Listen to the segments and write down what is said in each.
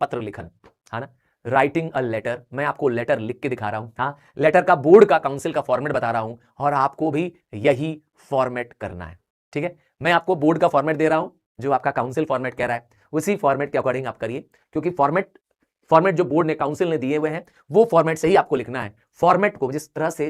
पत्र लिखन, है ना, राइटिंग अ लेटर। मैं आपको लेटर लिख के दिखा रहा हूं, हाँ, लेटर का बोर्ड का काउंसिल का फॉर्मेट बता रहा हूं और आपको भी यही फॉर्मेट करना है, ठीक है। मैं आपको बोर्ड का फॉर्मेट दे रहा हूं, जो आपका काउंसिल फॉर्मेट कह रहा है उसी फॉर्मेट के अकॉर्डिंग आप करिए, क्योंकि फॉर्मेट जो बोर्ड ने काउंसिल ने दिए हुए हैं वो फॉर्मेट से ही आपको लिखना है। फॉर्मेट को जिस तरह से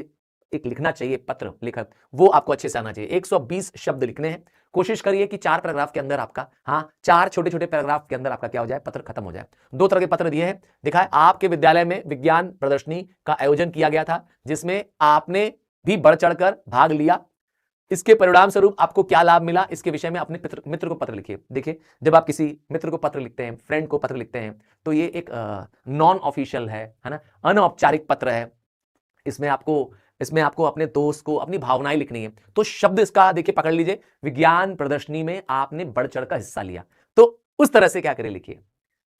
एक लिखना चाहिए पत्र लिखत, वो आपको अच्छे से आना चाहिए। 120 शब्द लिखने हैं। कोशिश करिए कि 4 पैराग्राफ के अंदर आपका, हाँ, 4 छोटे छोटे पैराग्राफ के अंदर आपका क्या हो जाए, पत्र खत्म हो जाए। 2 तरह के पत्र दिए हैं, दिखाए आपके विद्यालय में विज्ञान प्रदर्शनी का आयोजन किया गया था जिसमें आपने भी बढ़ चढ़कर भाग लिया। इसके परिणाम स्वरूप आपको क्या लाभ मिला, इसके विषय में अपने मित्र को पत्र लिखिए। देखिए, जब आप किसी मित्र को पत्र लिखते हैं, फ्रेंड को पत्र लिखते हैं, तो ये एक नॉन ऑफिशियल है ना, अनौपचारिक पत्र है। इसमें आपको अपने दोस्त को अपनी भावनाएं लिखनी है। तो शब्द इसका देखिए, पकड़ लीजिए, विज्ञान प्रदर्शनी में आपने बढ़ चढ़ कर हिस्सा लिया, तो उस तरह से क्या करें, लिखिए।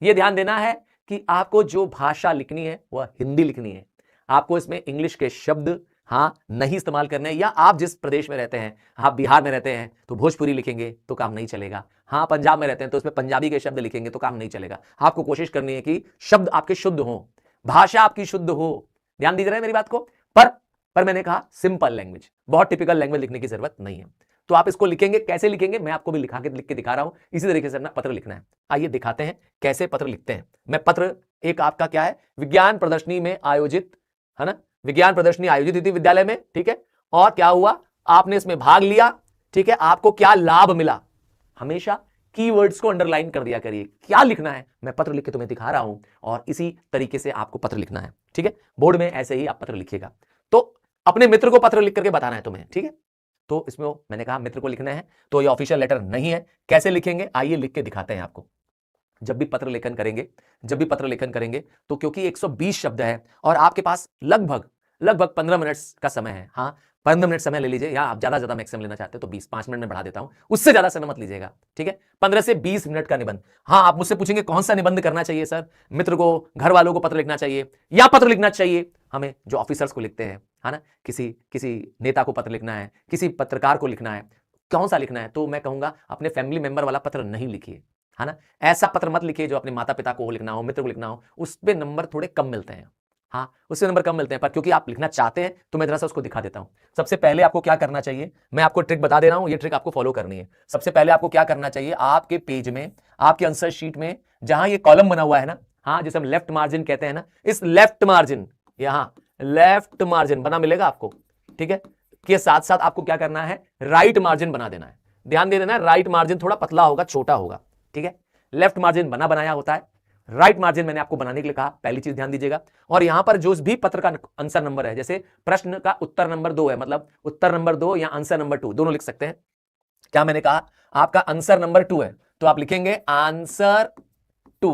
यह ध्यान देना है कि आपको जो भाषा लिखनी है वह हिंदी लिखनी है। आपको इसमें इंग्लिश के शब्द, हाँ, नहीं इस्तेमाल करने हैं। या आप जिस प्रदेश में रहते हैं, आप बिहार में रहते हैं तो भोजपुरी लिखेंगे तो काम नहीं चलेगा। हाँ, पंजाब में रहते हैं तो उसमें पंजाबी के शब्द लिखेंगे तो काम नहीं चलेगा। आपको कोशिश करनी है कि शब्द आपके शुद्ध हो, भाषा आपकी शुद्ध हो। ध्यान दीजिए मेरी बात को। पर मैंने कहा सिंपल लैंग्वेज, बहुत टिपिकल लैंग्वेज लिखने की जरूरत नहीं है। तो आप इसको लिखेंगे, कैसे लिखेंगे मैं आपको भी लिख के दिखा रहा हूं। इसी तरीके से अपना पत्र लिखना है। आइए दिखाते हैं कैसे पत्र लिखते हैं। मैं पत्र, एक आपका क्या है, विज्ञान प्रदर्शनी में आयोजित, है ना, विज्ञान प्रदर्शनी आयोजित हुई थी विद्यालय में, ठीक है, और क्या हुआ, आपने इसमें भाग लिया, ठीक है, आपको क्या लाभ मिला। हमेशा कीवर्ड्स को अंडरलाइन कर दिया करिए। क्या लिखना है मैं पत्र लिख के तुम्हें दिखा रहा हूं और इसी तरीके से आपको पत्र लिखना है, ठीक है। बोर्ड में ऐसे ही आप पत्र लिखिएगा। तो अपने मित्र को पत्र लिख करके बताना है तुम्हें, ठीक है। तो इसमें मैंने कहा मित्र को लिखना है, तो ये ऑफिशियल लेटर नहीं है। कैसे लिखेंगे, आइए लिख के दिखाते हैं आपको। जब भी पत्र लेखन करेंगे तो क्योंकि 120 शब्द है और आपके पास लगभग 15 मिनट का समय है, हाँ, 15 मिनट समय ले लीजिए, या आप ज्यादा मैक्सिमम लेना चाहते हो तो 5 मिनट में बढ़ा देता हूं, उससे ज्यादा समय मत लीजिएगा, ठीक है। 15 से 20 मिनट का निबंध। हाँ, आप मुझसे पूछेंगे कौन सा निबंध करना चाहिए सर, मित्र को, घर वालों को पत्र लिखना चाहिए या पत्र लिखना चाहिए हमें जो ऑफिसर्स को लिखते हैं, है ना, किसी नेता को पत्र लिखना है, किसी पत्रकार को लिखना है, कौन सा लिखना है, तो मैं कहूंगा अपने फैमिली मेंबर वाला पत्र नहीं लिखिए, है ना। ऐसा पत्र मत लिखिए जो अपने माता पिता को लिखना हो, मित्र को लिखना हो, उस पे नंबर थोड़े कम मिलते हैं, हाँ, उससे नंबर कम मिलते हैं। पर क्योंकि आप लिखना चाहते हैं तो मैं जरा सा उसको दिखा देता हूं। सबसे पहले आपको क्या करना चाहिए, मैं आपको ट्रिक बता दे रहा हूं, ये ट्रिक आपको फॉलो करनी है। सबसे पहले आपको क्या करना चाहिए, आपके पेज में, आपके आंसर शीट में जहां ये कॉलम बना हुआ है ना, हाँ, जिसे हम लेफ्ट मार्जिन कहते हैं ना, इस लेफ्ट मार्जिन, यहां लेफ्ट मार्जिन बना मिलेगा आपको, ठीक है, के साथ साथ आपको क्या करना है, राइट मार्जिन बना देना है। ध्यान दे देना, राइट मार्जिन थोड़ा पतला होगा, छोटा होगा, ठीक है। लेफ्ट मार्जिन बनाया होता है, राइट मार्जिन मैंने आपको बनाने के लिए कहा, पहली चीज ध्यान दीजिएगा। और यहां पर जो भी पत्र का आंसर नंबर है, जैसे प्रश्न का उत्तर नंबर 2 है, मतलब उत्तर नंबर 2 या आंसर नंबर 2 दोनों लिख सकते हैं। क्या मैंने कहा, आपका आंसर नंबर 2 है तो आप लिखेंगे आंसर 2,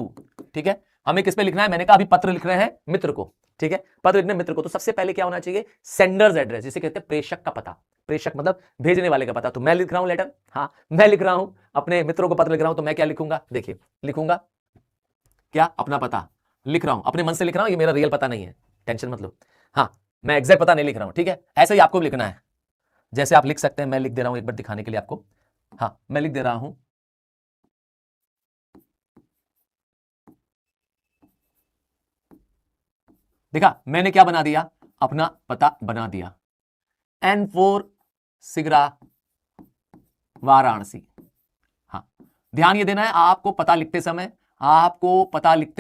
ठीक है। हमें किस पे लिखना है, मैंने कहा अभी पत्र लिख रहे हैं मित्र को, ठीक है, पत्र लिखने मित्र को, तो सबसे पहले क्या होना चाहिए, सेंडर्स एड्रेस, जिसे कहते हैं प्रेषक का पता। प्रेषक मतलब भेजने वाले का पता। तो मैं लिख रहा हूं लेटर, हाँ, मैं लिख रहा हूं अपने मित्रों को पत्र लिख रहा हूं, तो मैं क्या लिखूंगा, देखिए, लिखूंगा क्या, अपना पता लिख रहा हूं, अपने मन से लिख रहा हूं, ये मेरा रियल पता नहीं है, टेंशन मत लो, हाँ, मैं एग्जैक्ट पता नहीं लिख रहा हूं, ठीक है। ऐसे ही आपको भी लिखना है, जैसे आप लिख सकते हैं, मैं लिख दे रहा हूं एक बार दिखाने के लिए आपको, हाँ, मैं लिख दे रहा हूं, देखा मैंने क्या बना दिया, अपना पता बना दिया, N4 सिगरा वाराणसी। हाँ, ध्यान ये देना है आपको पता लिखते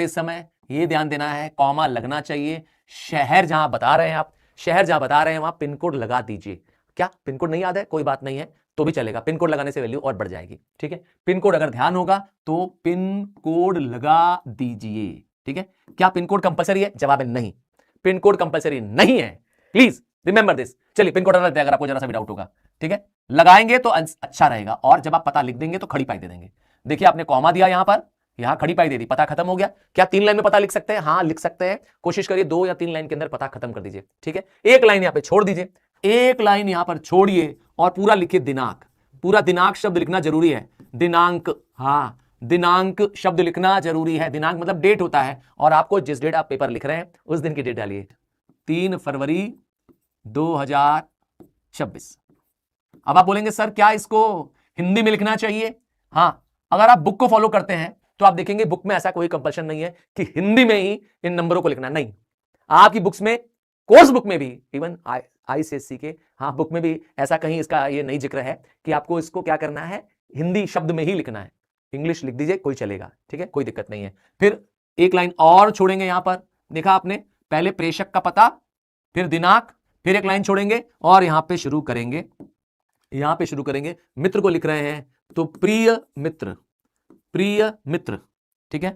समय, ये ध्यान देना है, कॉमा लगना चाहिए। शहर जहां बता रहे हैं वहां पिन कोड लगा दीजिए। क्या पिन कोड नहीं याद है, कोई बात नहीं है, तो भी चलेगा, पिन कोड लगाने से वैल्यू और बढ़ जाएगी, ठीक है। पिन कोड अगर ध्यान होगा तो पिन कोड लगा दीजिए, ठीक है। क्या पिन कोड कंपलसरी है, जवाब है नहीं, पिन कोड कंपलसरी नहीं है, प्लीज रिमेंबर दिस। चलिए पिन कोड अगर आपको जरा सा भी डाउट होगा, ठीक है, लगाएंगे तो अच्छा रहेगा। और जब आप पता लिख देंगे तो खड़ी पाई दे देंगे। देखिए आपने कॉमा दिया यहां पर, यहां खड़ी पाई दे दी, पता खत्म हो गया। क्या 3 लाइन में पता लिख सकते हैं, हाँ लिख सकते हैं, कोशिश करिए 2 या 3 लाइन के अंदर पता खत्म कर दीजिए, ठीक है। एक लाइन यहां पे छोड़ दीजिए, एक लाइन यहां पर छोड़िए और पूरा लिखिए दिनांक। पूरा दिनांक शब्द लिखना जरूरी है, दिनांक, हाँ, दिनांक शब्द लिखना जरूरी है। दिनांक मतलब डेट होता है, और आपको जिस डेट आप पेपर लिख रहे हैं उस दिन की डेट डालिए, 3 फरवरी 2026। अब आप बोलेंगे सर क्या इसको हिंदी में लिखना चाहिए, हाँ, अगर आप बुक को फॉलो करते हैं तो आप देखेंगे बुक में ऐसा कोई कंपल्शन नहीं है कि हिंदी में ही इन नंबरों को लिखना, नहीं। आपकी बुक्स में, कोर्स बुक में भी, इवन आईसीएससी के हाँ बुक में भी ऐसा कहीं इसका ये नहीं जिक्र है कि आपको इसको क्या करना है, हिंदी शब्द में ही लिखना है। इंग्लिश लिख दीजिए, कोई चलेगा, ठीक है, कोई दिक्कत नहीं है। फिर एक लाइन और छोड़ेंगे यहां पर, देखा आपने, पहले प्रेषक का पता, फिर दिनांक, फिर एक लाइन छोड़ेंगे और यहां पे शुरू करेंगे, यहां पे शुरू करेंगे। मित्र को लिख रहे हैं तो प्रिय मित्र, प्रिय मित्र, ठीक है,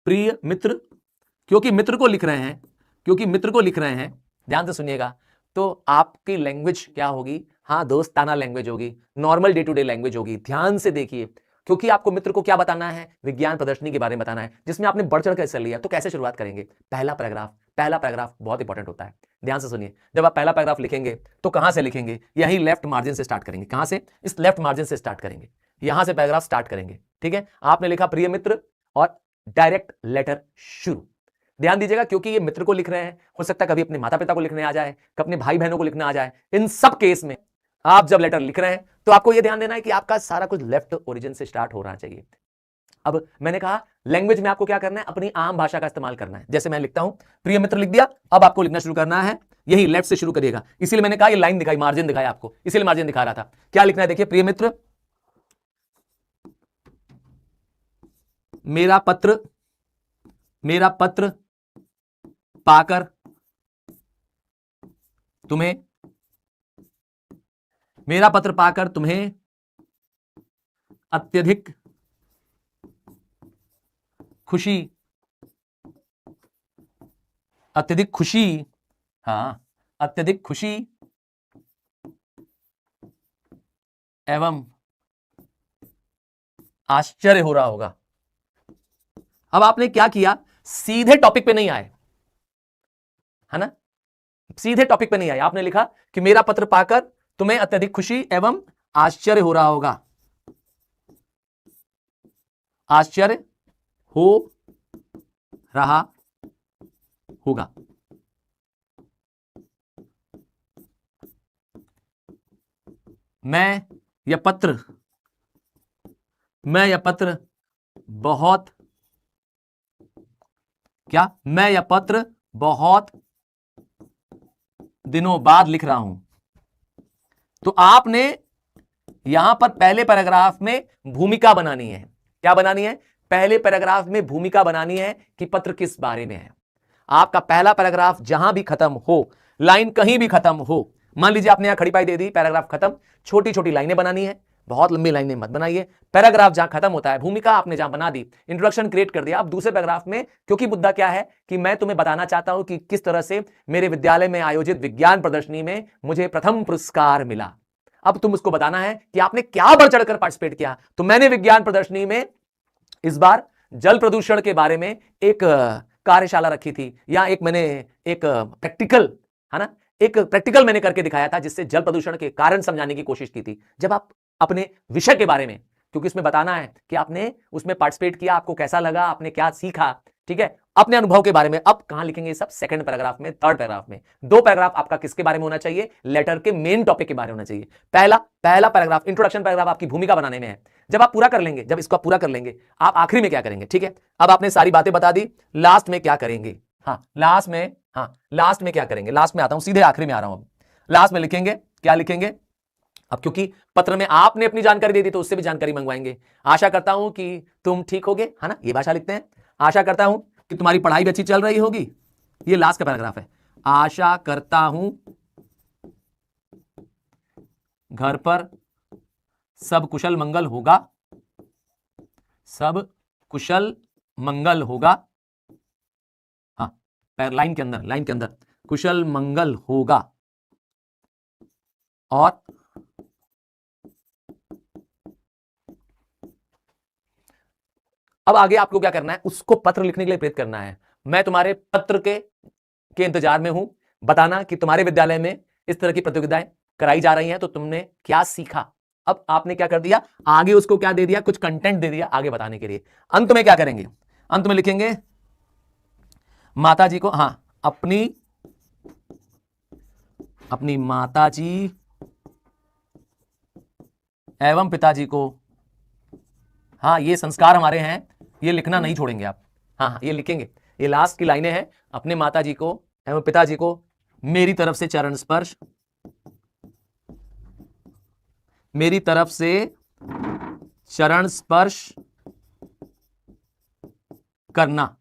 प्रिय मित्र, क्योंकि मित्र को लिख रहे हैं, क्योंकि मित्र को लिख रहे हैं, ध्यान से सुनिएगा, तो आपकी लैंग्वेज क्या होगी, हाँ दोस्ताना लैंग्वेज होगी, normal day to day language होगी। ध्यान से देखिए, क्योंकि आपको मित्र को क्या बताना है, विज्ञान प्रदर्शनी के बारे में बताना है, जिसमें आपने बढ़ चढ़ कर हिस्सा लिया। तो कैसे शुरुआत करेंगे, पहला पैराग्राफ, पहला पैराग्राफ बहुत इंपॉर्टेंट होता है। ध्यान से सुनिए, जब आप पहला पैराग्राफ लिखेंगे तो कहां से लिखेंगे, यही लेफ्ट मार्जिन से स्टार्ट करेंगे। कहां से, इस लेफ्ट मार्जिन से स्टार्ट करेंगे, यहां से पैराग्राफ स्टार्ट करेंगे, ठीक है। आपने लिखा प्रिय मित्र और डायरेक्ट लेटर शुरू। ध्यान दीजिएगा, क्योंकि ये मित्र को लिख रहे हैं, हो सकता है कभी अपने माता पिता को लिखने आ जाए, कभी अपने भाई बहनों को लिखने आ जाए। इन सब केस में आप जब लेटर लिख रहे हैं तो आपको यह ध्यान देना है कि आपका सारा कुछ लेफ्ट ओरिजिन से स्टार्ट हो रहा चाहिए। अब मैंने कहा लैंग्वेज में आपको क्या करना है, अपनी आम भाषा का इस्तेमाल करना है। जैसे मैं लिखता हूं, प्रिय मित्र लिख दिया, अब आपको लिखना शुरू करना है, यही लेफ्ट से शुरू करिएगा। इसीलिए मैंने कहा ये लाइन दिखाई, मार्जिन दिखाया आपको, इसीलिए मार्जिन दिखा रहा था। क्या लिखना है, देखिए, प्रिय मित्र, मेरा पत्र, मेरा पत्र पाकर तुम्हें, मेरा पत्र पाकर तुम्हें अत्यधिक खुशी, अत्यधिक खुशी, हाँ, अत्यधिक खुशी एवं आश्चर्य हो रहा होगा। अब आपने क्या किया, सीधे टॉपिक पे नहीं आए, है ना, सीधे टॉपिक पे नहीं आए। आपने लिखा कि मेरा पत्र पाकर तुम्हें अत्यधिक खुशी एवं आश्चर्य हो रहा होगा, आश्चर्य हो रहा होगा। मैं यह पत्र बहुत, क्या, मैं यह पत्र बहुत दिनों बाद लिख रहा हूं। तो आपने यहां पर पहले पैराग्राफ में भूमिका बनानी है। क्या बनानी है, पहले पैराग्राफ में भूमिका बनानी है कि पत्र किस बारे में है। आपका पहला पैराग्राफ जहां भी खत्म हो, लाइन कहीं भी खत्म हो, मान लीजिए आपने यहां खड़ी पाई दे दी, पैराग्राफ खत्म, छोटी छोटी लाइनें बनानी है, बहुत लंबी लाइनें मत बनाइए। पैराग्राफ जहां खत्म होता है, भूमिका आपने जहां बना दी, इंट्रोडक्शन क्रिएट कर दिया, अब दूसरे पैराग्राफ में, क्योंकि मुद्दा क्या है कि मैं तुम्हें बताना चाहता हूं कि किस तरह से मेरे विद्यालय में आयोजित विज्ञान प्रदर्शनी में मुझे प्रथम पुरस्कार मिला। अब तुम उसको बताना है कि आपने क्या बढ़ चढ़कर पार्टिसिपेट किया। तो मैंने विज्ञान प्रदर्शनी में इस बार जल प्रदूषण के बारे में एक कार्यशाला रखी थी, या एक मैंने एक प्रैक्टिकल, है ना, एक प्रैक्टिकल मैंने करके दिखाया था, जिससे जल प्रदूषण के कारण समझाने की कोशिश की थी। जब आप अपने विषय के बारे में, क्योंकि इसमें बताना है कि आपने उसमें पार्टिसिपेट किया, आपको कैसा लगा, आपने क्या सीखा, ठीक है, अपने अनुभव के बारे में। अब कहां लिखेंगे सब, सेकंड पैराग्राफ में, थर्ड पैराग्राफ में। दो पैराग्राफ आपका किसके बारे में होना चाहिए, लेटर के मेन टॉपिक के बारे में होना चाहिए। पहला पैराग्राफ, इंट्रोडक्शन पैराग्राफ आपकी भूमिका बनाने में है। जब आप पूरा कर लेंगे, जब इसको पूरा कर लेंगे, आप आखिरी में क्या करेंगे, ठीक है, अब आपने सारी बातें बता दी, लास्ट में क्या करेंगे, लास्ट में क्या करेंगे, लास्ट में आता हूं, सीधे आखिरी में आ रहा हूं। लास्ट में लिखेंगे, क्या लिखेंगे, अब क्योंकि पत्र में आपने अपनी जानकारी दे दी तो उससे भी जानकारी मंगवाएंगे। आशा करता हूं कि तुम ठीक होगे, है ना, ये भाषा लिखते हैं। आशा करता हूं कि तुम्हारी पढ़ाई भी अच्छी चल रही होगी, ये लास्ट का पैराग्राफ है। आशा करता हूं घर पर सब कुशल मंगल होगा, सब कुशल मंगल होगा, लाइन के अंदर कुशल मंगल होगा। और अब आगे आपको क्या करना है, उसको पत्र लिखने के लिए प्रेरित करना है। मैं तुम्हारे पत्र के इंतजार में हूं, बताना कि तुम्हारे विद्यालय में इस तरह की प्रतियोगिताएं कराई जा रही हैं, तो तुमने क्या सीखा। अब आपने क्या कर दिया, आगे उसको क्या दे दिया, कुछ कंटेंट दे दिया आगे बताने के लिए। अंत में क्या करेंगे, अंत में लिखेंगे माता जी को, अपनी माता जी एवं पिताजी को, ये संस्कार हमारे हैं, ये लिखना नहीं छोड़ेंगे आप। हाँ, ये लिखेंगे। ये लास्ट की लाइनें हैं। अपने माताजी को एवं पिताजी को मेरी तरफ से चरण स्पर्श, मेरी तरफ से चरण स्पर्श करना।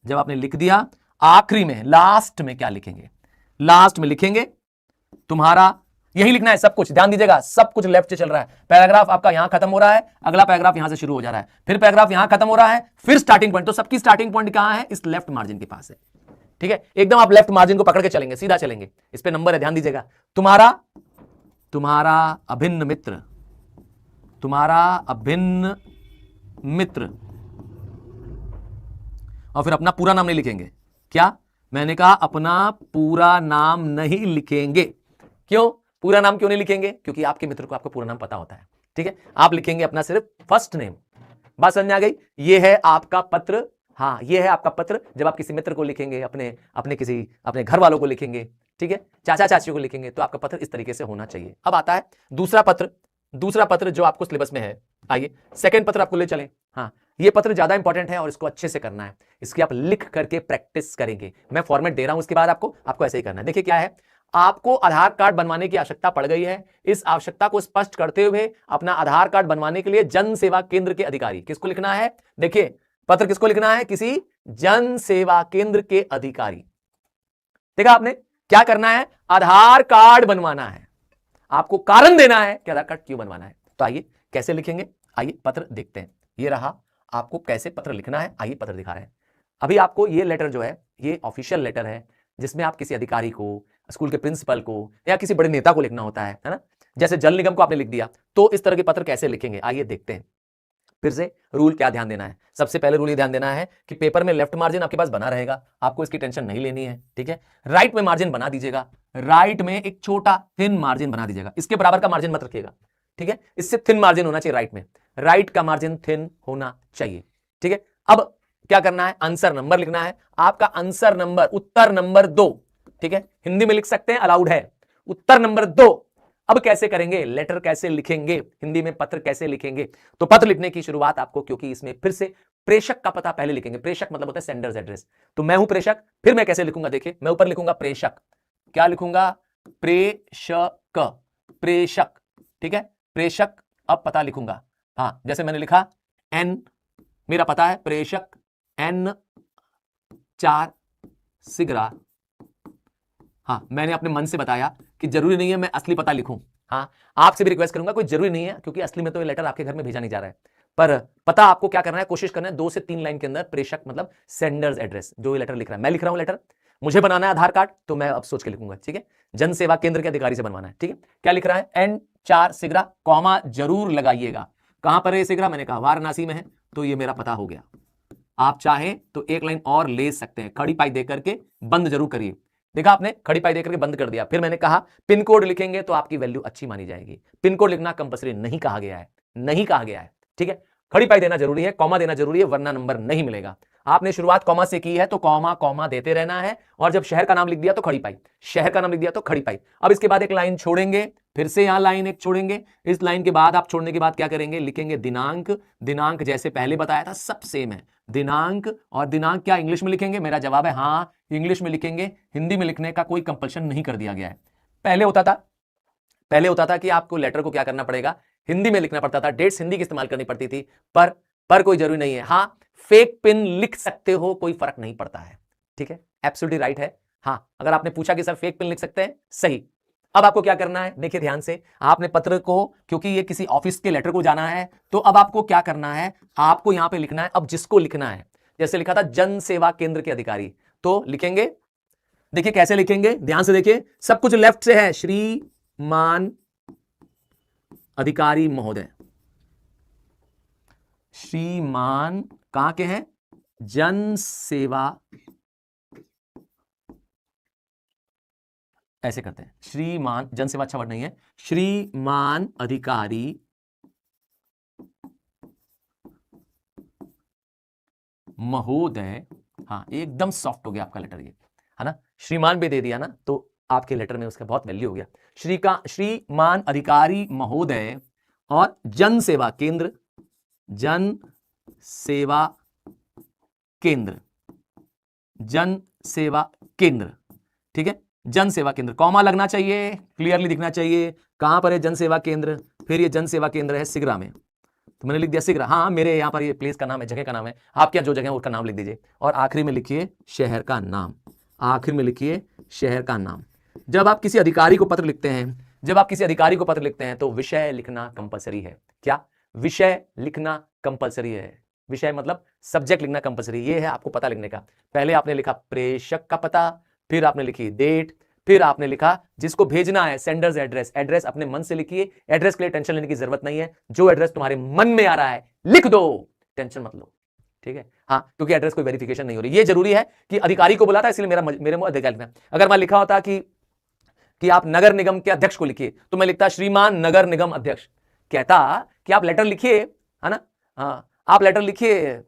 जब आपने लिख दिया, आखिरी में लास्ट में क्या लिखेंगे? लास्ट में लिखेंगे तुम्हारा, यही लिखना है सब कुछ। ध्यान दीजिएगा, सब कुछ लेफ्ट से चल रहा है। पैराग्राफ आपका यहां खत्म हो रहा है, अगला पैराग्राफ यहां से शुरू हो जा रहा है, फिर पैराग्राफ यहां खत्म हो रहा है, फिर स्टार्टिंग पॉइंट। तो सबकी स्टार्टिंग पॉइंट कहां है? इस लेफ्ट मार्जिन के पास है। ठीक है, एकदम आप लेफ्ट मार्जिन को पकड़ के चलेंगे, सीधा चलेंगे। इस पे नंबर है, ध्यान दीजिएगा। तुम्हारा अभिन्न मित्र, तुम्हारा अभिन्न मित्र, और फिर अपना पूरा नाम नहीं लिखेंगे। क्या मैंने कहा? अपना पूरा नाम नहीं लिखेंगे। क्यों पूरा नाम क्यों नहीं लिखेंगे? क्योंकि आपके मित्र को आपका पूरा नाम पता होता है। ठीक है, आप लिखेंगे अपना सिर्फ फर्स्ट नेम। बात समझ में आ गई? ये है आपका पत्र। हाँ, ये है आपका पत्र। जब आप किसी मित्र को लिखेंगे, अपने घर वालों को लिखेंगे, ठीक है, चाचा चाचियों को लिखेंगे, तो आपका पत्र इस तरीके से होना चाहिए। अब आता है दूसरा पत्र जो आपको सिलेबस में है। आइए सेकंड पत्र आपको ले चलें। हाँ, ये पत्र ज्यादा इंपॉर्टेंट है और इसको अच्छे से करना है। इसकी आप लिख करके प्रैक्टिस करेंगे। मैं फॉर्मेट दे रहा हूं, उसके बाद आपको ऐसे ही करना है। देखिए क्या है, आपको आधार कार्ड बनवाने की आवश्यकता पड़ गई है। इस आवश्यकता को स्पष्ट करते हुए अपना आधार कार्ड बनवाने के लिए जन सेवा केंद्र के अधिकारी, किसको लिखना है? देखिए, पत्र किसको लिखना है? किसी जन सेवा केंद्र के अधिकारी। देखा आपने, क्या करना है? आधार कार्ड बनवाना है। आपको कारण देना है कि आधार कार्ड क्यों बनवाना है। तो आइए कैसे लिखेंगे, आइए पत्र देखते हैं। ये रहा, आपको कैसे पत्र लिखना है। आइए पत्र दिखा रहे हैं। अभी आपको ये लेटर जो है, ये ऑफिशियल लेटर है, जिसमें आप किसी अधिकारी को, स्कूल के प्रिंसिपल को या किसी बड़े नेता को लिखना होता है ना। जैसे जल निगम को आपने लिख दिया, तो इस तरह के पत्र कैसे लिखेंगे, आइए देखते हैं। फिर से रूल क्या ध्यान देना है? सबसे पहले रूल ये ध्यान देना है कि पेपर में लेफ्ट मार्जिन आपके पास बना रहेगा, आपको इसकी टेंशन नहीं लेनी है। ठीक है, राइट में मार्जिन बना दीजिएगा, राइट में एक छोटा थिन मार्जिन बना दीजिएगा। इसके बराबर का मार्जिन मत रखिएगा, ठीक है, इससे थिन मार्जिन होना चाहिए राइट में। राइट का मार्जिन थिन होना चाहिए। ठीक है, अब क्या करना है? आंसर नंबर लिखना है। आपका आंसर नंबर, उत्तर नंबर 2, ठीक है, हिंदी में लिख सकते हैं, अलाउड है। उत्तर नंबर 2। अब कैसे करेंगे? लेटर कैसे लिखेंगे, हिंदी में पत्र कैसे लिखेंगे? तो पत्र लिखने की शुरुआत आपको, क्योंकि इसमें फिर से प्रेषक का पता पहले लिखेंगे। प्रेषक मतलब होता है सेंडर्स एड्रेस। तो मैं हूं प्रेषक, फिर मैं कैसे लिखूंगा? देखिए, मैं ऊपर लिखूंगा प्रेषक। क्या लिखूंगा? प्रेषक, प्रेषक। ठीक है, प्रेषक। अब पता लिखूंगा, हाँ, जैसे मैंने लिखा एन, मेरा पता है प्रेषक N 4 सिगरा। हाँ, मैंने अपने मन से बताया कि जरूरी नहीं है मैं असली पता लिखूं। हाँ, आपसे भी रिक्वेस्ट करूंगा, कोई जरूरी नहीं है, क्योंकि असली में तो ये लेटर आपके घर में भेजा नहीं जा रहा है। पर पता आपको क्या करना है, कोशिश करना है 2 से 3 लाइन के अंदर प्रेषक मतलब सेंडर्स एड्रेस, जो ये लेटर लिख रहा है। मैं लिख रहा हूं लेटर, मुझे बनाना है आधार कार्ड, तो मैं अब सोच के लिखूंगा। ठीक है, जन सेवा केंद्र के अधिकारी से बनवाना है। ठीक है, क्या लिख रहा है? N 4 सिगरा, कॉमा जरूर लगाइएगा। कहां पर है सिगरा? मैंने कहा वाराणसी में है, तो ये मेरा पता हो गया। आप चाहें तो एक लाइन और ले सकते हैं, खड़ी पाई देकर के बंद जरूर करिए। देखा आपने, खड़ी पाई देकर के बंद कर दिया। फिर मैंने कहा पिन कोड लिखेंगे तो आपकी वैल्यू अच्छी मानी जाएगी। पिन कोड लिखना कंपलसरी नहीं कहा गया है, नहीं कहा गया है। ठीक है, खड़ी पाई देना जरूरी है, कॉमा देना जरूरी है, वरना नंबर नहीं मिलेगा। आपने शुरुआत कॉमा से की है तो कॉमा कॉमा देते रहना है, और जब शहर का नाम लिख दिया तो खड़ी पाई, शहर का नाम लिख दिया तो खड़ी पाई। अब इसके बाद एक लाइन छोड़ेंगे, फिर से यहां लाइन एक छोड़ेंगे। इस लाइन के बाद आप छोड़ने के बाद क्या करेंगे? लिखेंगे दिनांक। दिनांक जैसे पहले बताया था सब सेम है, दिनांक। और दिनांक क्या इंग्लिश में लिखेंगे? मेरा जवाब है हाँ, इंग्लिश में लिखेंगे। हिंदी में लिखने का कोई कंपल्शन नहीं कर दिया गया है। पहले होता था कि आपको लेटर को क्या करना पड़ेगा, हिंदी में लिखना पड़ता था, डेट्स हिंदी की इस्तेमाल करनी पड़ती थी। पर कोई जरूरी नहीं है। हाँ, फेक पिन लिख सकते हो, कोई फर्क नहीं पड़ता है। ठीक है, एब्सोल्युटली राइट है। हाँ, अगर आपने पूछा कि सर फेक पिन लिख सकते हैं, सही। अब आपको क्या करना है? देखिए ध्यान से, आपने पत्र को, क्योंकि ये किसी ऑफिस के लेटर को जाना है, तो अब आपको क्या करना है? आपको यहां पे लिखना है, अब जिसको लिखना है, जैसे लिखा था जन सेवा केंद्र के अधिकारी, तो लिखेंगे। देखिए कैसे लिखेंगे, ध्यान से देखिए, सब कुछ लेफ्ट से है। श्रीमान अधिकारी महोदय, श्रीमान कहां के हैं? जन सेवा, ऐसे करते हैं, श्रीमान, जन सेवा अच्छा वर्ड नहीं है, श्रीमान अधिकारी महोदय। हाँ, एकदम सॉफ्ट हो गया आपका लेटर, ये है ना, श्रीमान भी दे दिया ना, तो आपके लेटर में उसका बहुत वैल्यू हो गया। श्रीमान अधिकारी महोदय और जन सेवा केंद्र, जन सेवा केंद्र, जन सेवा केंद्र, ठीक है, जन सेवा केंद्र, कॉमा लगना चाहिए, क्लियरली दिखना चाहिए। कहां पर है जन सेवा केंद्र? फिर ये जन सेवा केंद्र है सिगरा में, तो मैंने लिख दिया सिगरा। हाँ, मेरे यहां पर ये प्लेस का नाम है, जगह का नाम है, आप क्या जो जगह है उसका नाम लिख दीजिए, और आखिरी में लिखिए शहर का नाम, आखिर में लिखिए शहर का नाम। जब आप किसी अधिकारी को पत्र लिखते हैं, जब आप किसी अधिकारी को पत्र लिखते हैं तो विषय लिखना कंपलसरी है। क्या? विषय लिखना कंपलसरी है। विषय मतलब सब्जेक्ट लिखना कंपलसरी, ये है आपको पता लिखने का। पहले आपने लिखा प्रेषक का पता, फिर आपने लिखी डेट, फिर आपने लिखा जिसको भेजना है सेंडर्स एड्रेस। एड्रेस अपने मन से लिखिए, एड्रेस के लिए टेंशन लेने की जरूरत नहीं है, जो एड्रेस तुम्हारे मन में आ रहा है लिख दो, टेंशन मत लो, ठीक है। हाँ, क्योंकि एड्रेस कोई वेरिफिकेशन नहीं हो रही। ये जरूरी है कि अधिकारी को बुलाता है, इसलिए मेरे मुंह अधिकारी लिखना। अगर मैं लिखा होता कि आप नगर निगम के अध्यक्ष को लिखिए, तो मैं लिखता श्रीमान नगर निगम अध्यक्ष। कहता कि आप लेटर लिखिए, है ना, हाँ, आप लेटर लिखिए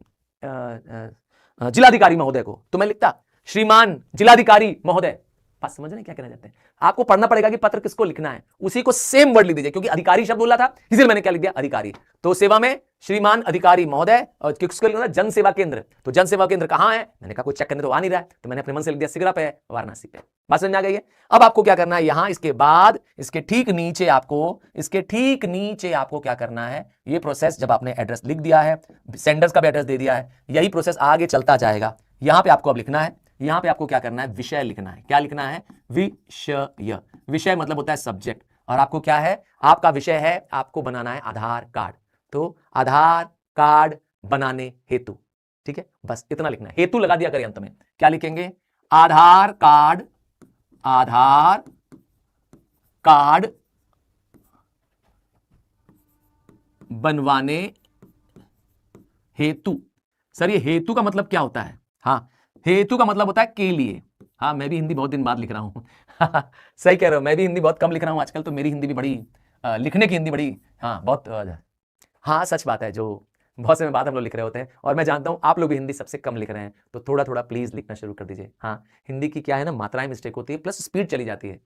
जिलाधिकारी महोदय को, तो मैं लिखता श्रीमान जिलाधिकारी महोदय। बात समझ रहे हैं क्या कहना चाहते हैं? आपको पढ़ना पड़ेगा कि पत्र किसको लिखना है, उसी को सेम वर्ड लिख दीजिए, क्योंकि अधिकारी शब्द बोला था इसलिए मैंने क्या लिख दिया, अधिकारी। तो सेवा में श्रीमान अधिकारी महोदय, और किसको लिखना था, जन सेवा केंद्र। तो जन सेवा केंद्र कहां है? मैंने कहा कोई चेक करने तो आ नहीं रहा है, तो मैंने अपने मन से लिख दिया सिगरा पे है, वाराणसी पे। बात समझ आ गई है? अब आपको क्या करना है, यहां इसके बाद इसके ठीक नीचे आपको क्या करना है, ये प्रोसेस जब आपने एड्रेस लिख दिया है, सेंडर्स का भी एड्रेस दे दिया है, यही प्रोसेस आगे चलता जाएगा। यहां पे आपको अब लिखना है, यहां पे आपको क्या करना है, विषय लिखना है। क्या लिखना है? विषय। विषय मतलब होता है सब्जेक्ट, और आपको क्या है, आपका विषय है, आपको बनाना है आधार कार्ड। तो आधार कार्ड बनाने हेतु, ठीक है, बस इतना लिखना है, हेतु लगा दिया करें अंत में। क्या लिखेंगे? आधार कार्ड बनवाने हेतु। सर ये हेतु का मतलब क्या होता है? हाँ, हेतु का मतलब होता है के लिए। हाँ, मैं भी हिंदी बहुत दिन बाद लिख रहा हूं सही कह रहे हो, मैं भी हिंदी बहुत कम लिख रहा हूं आजकल, तो मेरी हिंदी भी बड़ी लिखने की हिंदी बड़ी, हाँ बहुत हाँ सच बात है, जो बहुत समय बाद हम लोग लिख रहे होते हैं, और मैं जानता हूं आप लोग भी हिंदी सबसे कम लिख रहे हैं, तो थोड़ा थोड़ा प्लीज लिखना शुरू कर दीजिए। हाँ, हिंदी की क्या है ना, मात्राएं मिस्टेक होती है, प्लस स्पीड चली जाती है,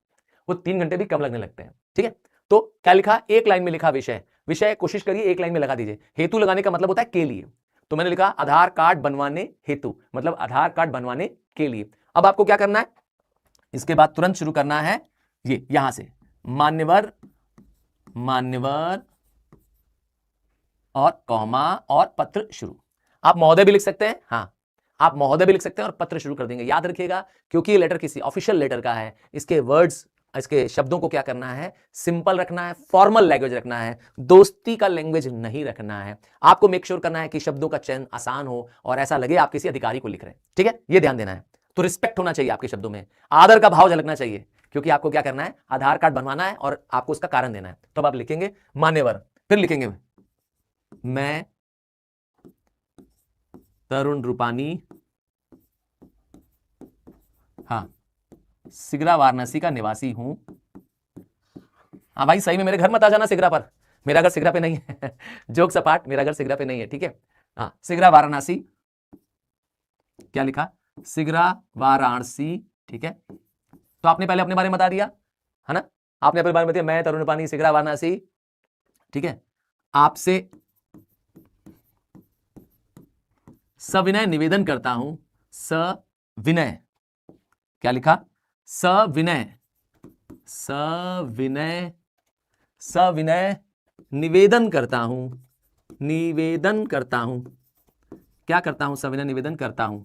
वो 3 घंटे भी कम लगने लगते हैं, ठीक है। तो क्या लिखा, एक लाइन में लिखा विषय। विषय कोशिश करिए एक लाइन में लगा दीजिए। हेतु लगाने का मतलब होता है के लिए, तो मैंने लिखा आधार कार्ड बनवाने हेतु, मतलब आधार कार्ड बनवाने के लिए। अब आपको क्या करना है, इसके बाद तुरंत शुरू करना है, ये यहां से मान्यवर और कॉमा और पत्र शुरू। आप महोदय भी लिख सकते हैं, हाँ आप महोदय भी लिख सकते हैं और पत्र शुरू कर देंगे। याद रखिएगा, क्योंकि ये लेटर किसी ऑफिशियल लेटर का है, इसके वर्ड्स, इसके शब्दों को क्या करना है, सिंपल रखना है, फॉर्मल लैंग्वेज रखना है, दोस्ती का लैंग्वेज नहीं रखना है। आपको मेक श्योर करना है कि शब्दों का चयन आसान हो और ऐसा लगे आप किसी अधिकारी को लिख रहे हैं, ठीक है, ये ध्यान देना है। तो रिस्पेक्ट होना चाहिए आपके शब्दों में, आदर का भाव झलकना चाहिए, क्योंकि आपको क्या करना है, आधार कार्ड बनवाना है और आपको उसका कारण देना है। तो अब आप लिखेंगे मान्यवर, फिर लिखेंगे मैं तरुण रूपानी, हाँ सिगरा वाराणसी का निवासी हूं। हाँ भाई सही में मेरे घर मत आ जाना सिगरा पर, मेरा घर सिगरा पे नहीं है जोक सपाट, मेरा घर सिगरा पे नहीं है, ठीक है। हाँ, सिगरा वाराणसी, क्या लिखा, सिगरा वाराणसी, ठीक है। तो आपने पहले अपने बारे में बता दिया है ना, आपने अपने बारे में बताया, मैं तरुण रूपानी सिगरा वाराणसी, ठीक है। आपसे सविनय निवेदन करता हूं, सविनय, क्या लिखा, सविनय निवेदन करता हूं, क्या करता हूं, सविनय निवेदन करता हूं।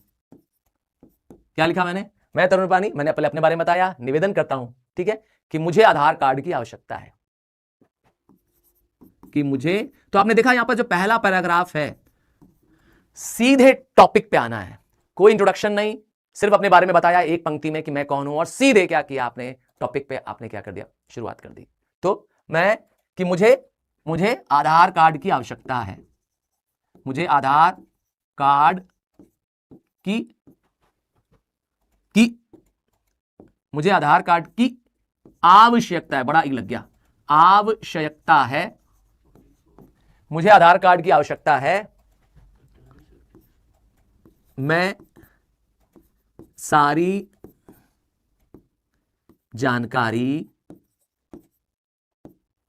क्या लिखा मैंने, मैं तरुण रूपानी, मैंने पहले अपने बारे में बताया, निवेदन करता हूं, ठीक है, कि मुझे आधार कार्ड की आवश्यकता है, कि मुझे, तो आपने देखा यहां पर जो पहला पैराग्राफ है, सीधे टॉपिक पे आना है, कोई इंट्रोडक्शन नहीं, सिर्फ अपने बारे में बताया एक पंक्ति में कि मैं कौन हूं, और सीधे क्या किया आपने, टॉपिक पे आपने क्या कर दिया, शुरुआत कर दी। तो मैं कि मुझे आधार कार्ड की आवश्यकता है, मुझे आधार कार्ड की मुझे आधार कार्ड की आवश्यकता है, बड़ा ई लग गया, आवश्यकता है, मुझे आधार कार्ड की आवश्यकता है, मैं सारी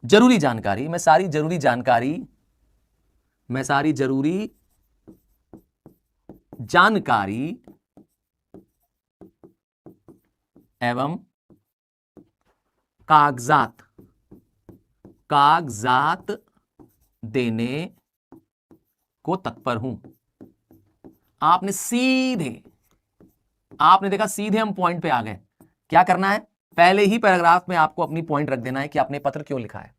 जरूरी जानकारी जानकारी एवं कागजात देने को तत्पर हूं। आपने देखा सीधे हम पॉइंट पे आ गए। क्या करना है, पहले ही पैराग्राफ में आपको अपनी पॉइंट रख देना है कि आपने पत्र क्यों लिखा है।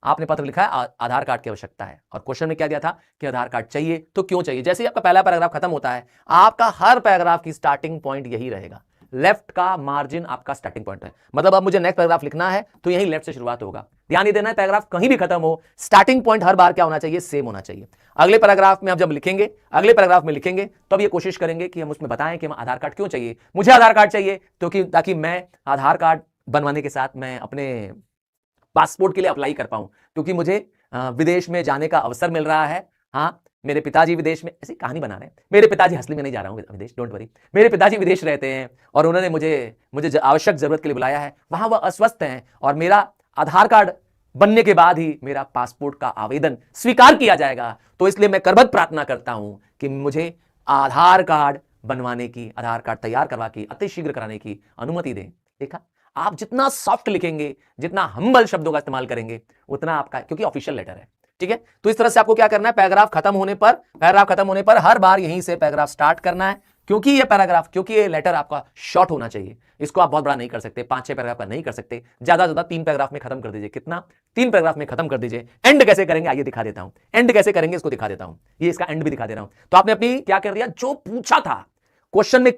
आपने पत्र लिखा है आधार कार्ड की आवश्यकता है, और क्वेश्चन में क्या दिया था कि आधार कार्ड चाहिए, तो क्यों चाहिए। जैसे ही आपका पहला पैराग्राफ खत्म होता है, आपका हर पैराग्राफ की स्टार्टिंग पॉइंट यही रहेगा। लेफ्ट का मार्जिन आपका स्टार्टिंग पॉइंट है, मतलब अब मुझे नेक्स्ट पैराग्राफ लिखना है तो यही लेफ्ट से शुरुआत होगा। ध्यान नहीं देना है, पैराग्राफ कहीं भी खत्म हो, स्टार्टिंग पॉइंट हर बार क्या होना चाहिए, सेम होना चाहिए। अगले पैराग्राफ में हम जब लिखेंगे, अगले पैराग्राफ में लिखेंगे, तो अब ये कोशिश करेंगे कि हम उसमें बताएं कि हम आधार कार्ड क्यों चाहिए। मुझे आधार कार्ड चाहिए तो ताकि मैं आधार कार्ड बनवाने के साथ मैं अपने पासपोर्ट के लिए अप्लाई कर पाऊं, क्योंकि मुझे विदेश में जाने का अवसर मिल रहा है। हाँ, मेरे पिताजी विदेश में, ऐसी कहानी बना रहे हैं, मेरे पिताजी, असली में नहीं जा रहा हूं विदेश, डोंट वरी, मेरे पिताजी विदेश रहते हैं और उन्होंने मुझे आवश्यक जरूरत के लिए बुलाया है। वहां वह अस्वस्थ हैं और मेरा आधार कार्ड बनने के बाद ही मेरा पासपोर्ट का आवेदन स्वीकार किया जाएगा। तो इसलिए मैं करबद्ध प्रार्थना करता हूं कि मुझे आधार कार्ड बनवाने की, आधार कार्ड तैयार करवा के अतिशीघ्र कराने की अनुमति दें। देखा, आप जितना सॉफ्ट लिखेंगे, जितना हम्बल शब्दों का इस्तेमाल करेंगे, उतना आपका, क्योंकि ऑफिशियल लेटर है, ठीक है। तो इस तरह से आपको क्या करना है, पैराग्राफ खत्म होने पर हर बार यहीं से पैराग्राफ स्टार्ट करना है, क्योंकि ये लेटर आपका शॉर्ट होना चाहिए। इसको आप बहुत बड़ा नहीं कर सकते, 5-6 पैराग्राफ का नहीं कर सकते, ज्यादा से ज्यादा 3 पैराग्राफ में खत्म कर दीजिए। कितना? 3 पैराग्राफ में खत्म कर दीजिए। एंड कैसे करेंगे, आइए दिखा देता हूं। एंड कैसे करेंगे इसको दिखा देता हूं, ये इसका एंड भी दिखा दे रहा हूं। तो आपने अपनी क्या कर दिया, जो पूछा था क्वेश्चन में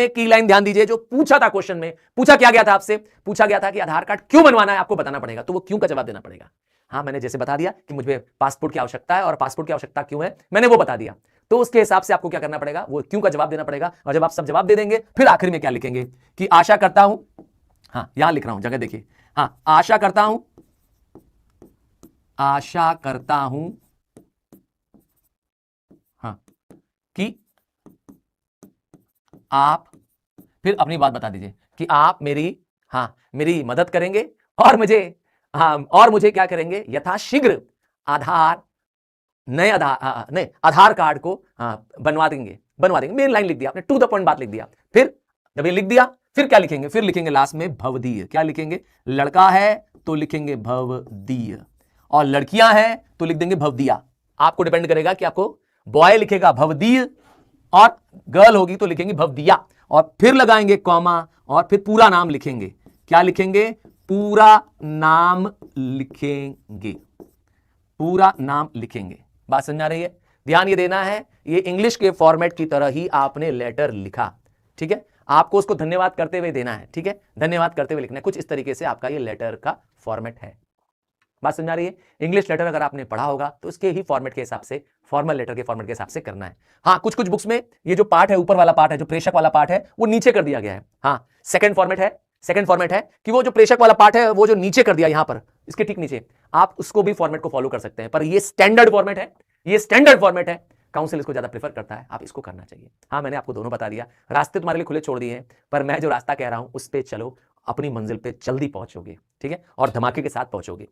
की लाइन ध्यान दीजिए। जो पूछा था क्वेश्चन में, पूछा क्या गया था आपसे, पूछा गया था कि आधार कार्ड क्यों बनवाना है, आपको बताना पड़ेगा। तो वो क्यों का जवाब देना पड़ेगा। हाँ, मैंने जैसे बता दिया कि मुझे पासपोर्ट की आवश्यकता है और पासपोर्ट की आवश्यकता क्यों है, मैंने वो बता दिया। तो उसके हिसाब से आपको क्या करना पड़ेगा, वो क्यों का जवाब देना पड़ेगा। और जब आप सब जवाब दे देंगे, फिर आखिर में क्या लिखेंगे कि आशा करता हूं, हाँ यहां लिख रहा हूं, जगह देखिए, हाँ आशा करता हूं हाँ कि आप, फिर अपनी बात बता दीजिए कि आप मेरी मदद करेंगे और मुझे क्या करेंगे, यथाशीघ्र आधार कार्ड को बनवा देंगे। मेन लाइन लिख दिया आपने, टू द पॉइंट बात लिख दिया। फिर जब ये लिख दिया, फिर क्या लिखेंगे, फिर लिखेंगे लास्ट में भवदीय। क्या लिखेंगे, लड़का है तो लिखेंगे भवदीय, और लड़कियां हैं तो लिख देंगे भवदिया। आपको डिपेंड करेगा कि आपको बॉय लिखेगा भवदीय और गर्ल होगी तो लिखेंगे भवदिया, और फिर लगाएंगे कॉमा और फिर पूरा नाम लिखेंगे। क्या लिखेंगे, पूरा नाम लिखेंगे। बात समझ आ रही है। ध्यान ये देना है, ये इंग्लिश के फॉर्मेट की तरह ही आपने लेटर लिखा, ठीक है। आपको उसको धन्यवाद करते हुए देना है, ठीक है, धन्यवाद करते हुए लिखना है। कुछ इस तरीके से आपका ये लेटर का फॉर्मेट है। बात समझ आ रही है। इंग्लिश लेटर अगर आपने पढ़ा होगा तो इसके ही फॉर्मेट के हिसाब से, फॉर्मल लेटर के फॉर्मेट के हिसाब से करना है। हाँ, कुछ बुक्स में ये जो पार्ट है, ऊपर वाला पार्ट है, जो प्रेषक वाला पार्ट है, वो नीचे कर दिया गया है। हाँ, सेकंड फॉर्मेट है कि वो जो प्रेषक वाला पार्ट है वो जो नीचे कर दिया, यहां पर इसके ठीक नीचे, आप उसको भी फॉर्मेट को फॉलो कर सकते हैं। पर ये स्टैंडर्ड फॉर्मेट है, काउंसिल इसको ज्यादा प्रेफर करता है, आप इसको करना चाहिए। हाँ, मैंने आपको दोनों बता दिया, रास्ते तुम्हारे लिए खुले छोड़ दिए हैं, पर मैं जो रास्ता कह रहा हूं उस पर चलो, अपनी मंजिल पे जल्दी पहुंचोगे, ठीक है, और धमाके के साथ पहुंचोगे।